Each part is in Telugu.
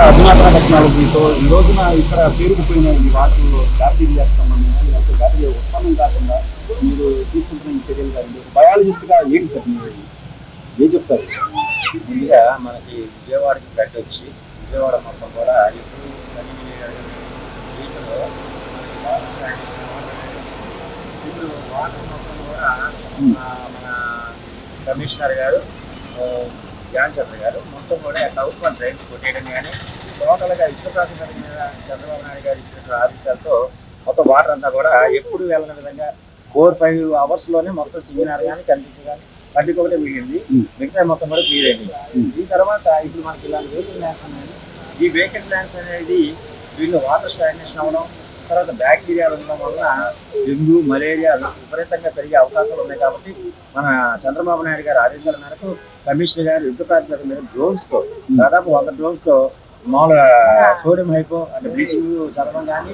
అధునాతన టెక్నాలజీతో ఈ రోజున ఇక్కడ పేరుకుపోయిన ఈ వాటర్ బ్యాక్టీరియాకి సంబంధించి లేకపోతే బ్యాక్టీరియా ఉత్పన్నం కాకుండా మీరు తీసుకుంటున్న ఈ చర్యలు కానీ బయాలజిస్ట్గా ఏంటి సార్ మీరు ఏం చెప్తారు? ముందుగా మనకి విజయవాడకి ఫ్లడ్ వచ్చి విజయవాడ మొత్తం కూడా ఎప్పుడు రీతిలో ఇప్పుడు వాటర్ మొత్తం కూడా మన కమిషనర్ గారు ధ్యాన్ చంద్ర గారు మొత్తం కూడా గవర్నమెంట్ డ్రైన్స్ కొట్టేయడం కానీ టోటల్గా యుద్ధ ప్రాతిపదిక మీద చంద్రబాబు నాయుడు గారు ఇచ్చినటువంటి ఆదేశాలతో మొత్తం వాటర్ అంతా కూడా ఎప్పుడు వెళ్ళిన విధంగా 4-5 అవర్స్లోనే మొత్తం సిమినార్ కానీ కంటికి ఒకటే మిగిలింది, మిగతా మొత్తం కూడా క్లియర్ అయింది. ఈ తర్వాత ఇప్పుడు మనకి ఇలాంటి వేకెంట్ ల్యాండ్స్ అనేది ఈ వేకెంట్ ల్యాండ్స్ అనేది వీళ్ళు వాటర్ స్టాగ్నేషన్ అవ్వడం తర్వాత బ్యాక్టీరియాలు ఉండడం వల్ల డెంగ్యూ మలేరియా విపరీతంగా పెరిగే అవకాశాలు ఉన్నాయి. కాబట్టి మన చంద్రబాబు నాయుడు గారి ఆదేశాల మేరకు కమిషనర్ గారు యుద్ధ ప్రాతిపదిక మీద డ్రోన్స్తో దాదాపు 100 డ్రోన్స్తో మామూలుగా సోడియం హైపో అంటే బ్లీచింగ్ చదవడం కానీ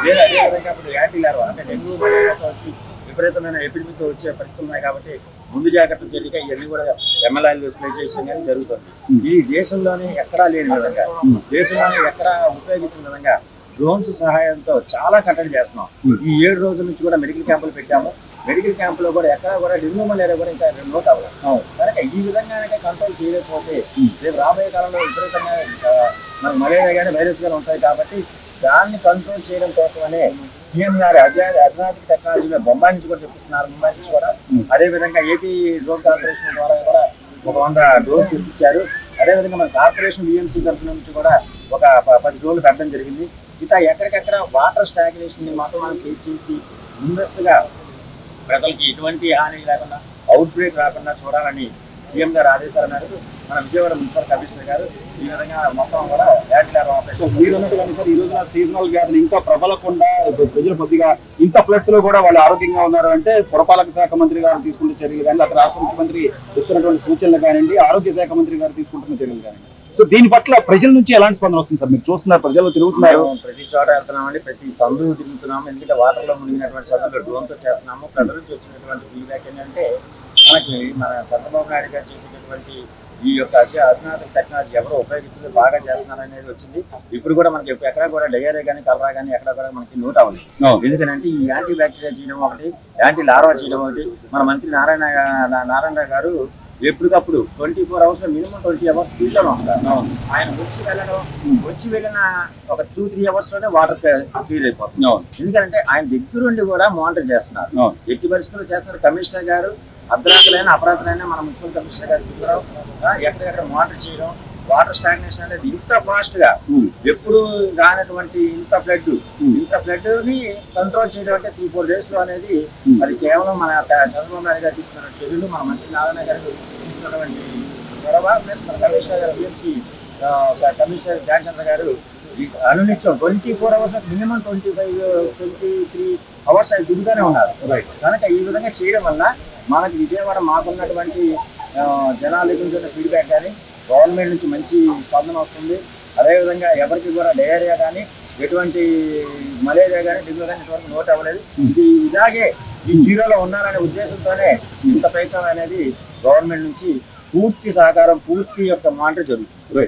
లేదా అదేవిధంగా ఇప్పుడు యాంటీ లార్వా అంటే డెంగ్యూ మలేరియాతో వచ్చి విపరీతమైన ఎపిడమిక్ వచ్చే పరిస్థితులు ఉన్నాయి. కాబట్టి ముందు జాగ్రత్త చర్యగా ఇవన్నీ కూడా ఎమ్మెల్యేలు స్ప్రే చేయడం కానీ జరుగుతుంది. ఇది దేశంలోనే ఎక్కడా లేని విధంగా దేశంలోనే ఎక్కడా ఉపయోగించిన విధంగా డ్రోన్స్ సహాయంతో చాలా కట్టడి చేస్తున్నాం. ఈ 7 రోజుల నుంచి కూడా మెడికల్ క్యాంపులు పెట్టాము. మెడికల్ క్యాంపులో కూడా ఎక్కడ కూడా డెంగ్యూ మలేరియా కూడా ఇంకా నోట్ అవ్వలేదు. కనుక ఈ విధంగానే కంట్రోల్ చేయలేకపోతే రేపు రాబోయే కాలంలో విపరీతంగా మనకు మలేరియా కానీ వైరస్ కానీ ఉంటాయి. కాబట్టి దాన్ని కంట్రోల్ చేయడం కోసమనే సీఎం గారు అధునాతన టెక్నాలజీ బొంబాయి నుంచి కూడా తెప్పిస్తున్నారు. ముంబై నుంచి కూడా అదేవిధంగా ఏపీ డ్రోన్ కార్పొరేషన్ ద్వారా కూడా ఒక 100 డ్రోన్స్ తెప్పించారు. అదేవిధంగా మన కార్పొరేషన్ బిఎంసీ తరఫు నుంచి కూడా ఒక 10 డ్రోన్లు పెట్టడం జరిగింది. ఇట్లా ఎక్కడికెక్కడ వాటర్ స్టాగ్నేషన్ మాత్రం మనం చేసి ముందస్తుగా ప్రజలకి ఎటువంటి హాని లేకుండా అవుట్ బ్రేక్ రాకుండా చూడాలని సీఎం గారు ఆదేశాల మేరకు మన విజయవాడ మున్సిపల్ కమిషనర్ గారు ఈ విధంగా మొత్తం కూడా యాంటీ-లార్వా ఆపరేషన్ మీరు ఉన్నట్టుగానే సార్ ఈ రోజున సీజనల్ వ్యాధులు ఇంకా ప్రబలకుండా ప్రజలు కొద్దిగా ఇంత ఫ్లడ్స్ లో కూడా వాళ్ళు ఆరోగ్యంగా ఉన్నారు అంటే పురపాలక శాఖ మంత్రి గారు తీసుకుంటున్న చర్యలు కానీ అక్కడ రాష్ట్ర ముఖ్యమంత్రి ఇస్తున్నటువంటి సూచనలు కానివ్వండి, ఆరోగ్య శాఖ మంత్రి గారు తీసుకుంటున్న చర్యలు కానివ్వండి. సో దీని పట్ల ప్రజల నుంచి ఎలాంటి స్పందన వస్తుంది సార్? మీరు చూస్తున్నారు ప్రజలు తిరుగుతున్నారు, ప్రతి చోట వెళ్తున్నామండి, ప్రతి సందు తిరుగుతున్నాము. ఎందుకంటే వాటర్లో మునిగినటువంటి సందులో డ్రోన్తో చేస్తున్నాము. ప్రజల నుంచి వచ్చినటువంటి ఫీడ్బ్యాక్ ఏంటంటే మనకి మన చంద్రబాబు నాయుడు గారు చేసేటటువంటి ఈ యొక్క అధునాతన టెక్నాలజీ ఎవరో ఉపయోగించింది బాగా చేస్తున్నారు అనేది వచ్చింది. ఇప్పుడు కూడా మనకి ఎక్కడ కూడా డయేరియా కానీ కలరా కానీ ఎక్కడ కూడా మనకి నోట్ అవ్వలేదు. ఎందుకంటే ఈ యాంటీ బ్యాక్టీరియా చేయడం ఒకటి, యాంటీ లార్వా చేయడం ఒకటి. మన మంత్రి నారాయణ గారు ఎప్పటికప్పుడు 24 అవర్స్ మినిమం 20 అవర్స్ ఫీల్డ్లోనే ఉంటారు. ఆయన వచ్చి వెళ్ళిన ఒక 2-3 అవర్స్ లోనే వాటర్ క్లియర్ అయిపోతుంది. ఎందుకంటే ఆయన దగ్గరుండి కూడా మానిటర్ చేస్తున్నారు, ఎట్టి పరిస్థితుల్లో చేస్తున్నారు. కమిషనర్ గారు అర్ధరాత్రులైనా అపరాత్రులైనా మన మున్సిపల్ కమిషనర్ గారు తిప్పడం, ఎక్కడెక్కడ మానిటర్ చేయడం, వాటర్ స్టాగ్నేషన్ అనేది ఇంత ఫాస్ట్ గా ఎప్పుడు రానటువంటి ఇంత ఫ్లడ్ ని కంట్రోల్ చేయడం అంటే 3-4 days లో అనేది అది కేవలం మన చంద్రబాబు నాయుడు గారు తీసుకున్న చర్యలు, మన మంత్రి నారాయణ గారు తీసుకున్నటువంటి చొరవ, మన కమిషనర్ గారు కమిషనర్ ధ్యాన్ చంద్ర గారు అనునిత్యం 24 అవర్స్ మినిమం 25-23 అవర్స్ అది దిగుతూనే ఉన్నారు. కనుక ఈ విధంగా చేయడం వల్ల మనకి విజయవాడ మాకున్నటువంటి జనాల నుంచి ఫీడ్బ్యాక్ కానీ గవర్నమెంట్ నుంచి మంచి స్పందన వస్తుంది. అదేవిధంగా ఎవరికి కూడా డయేరియా కానీ ఎటువంటి మలేరియా కానీ డెంగ్యూ కానీ ఇటువంటి నోట్ అవ్వలేదు. ఇలాగే ఈ జీరోలో ఉన్నారనే ఉద్దేశంతోనే ఇంత ప్రయత్నం అనేది గవర్నమెంట్ నుంచి పూర్తి సహకారం, పూర్తి యొక్క మానిటర్ జరుగుతుంది.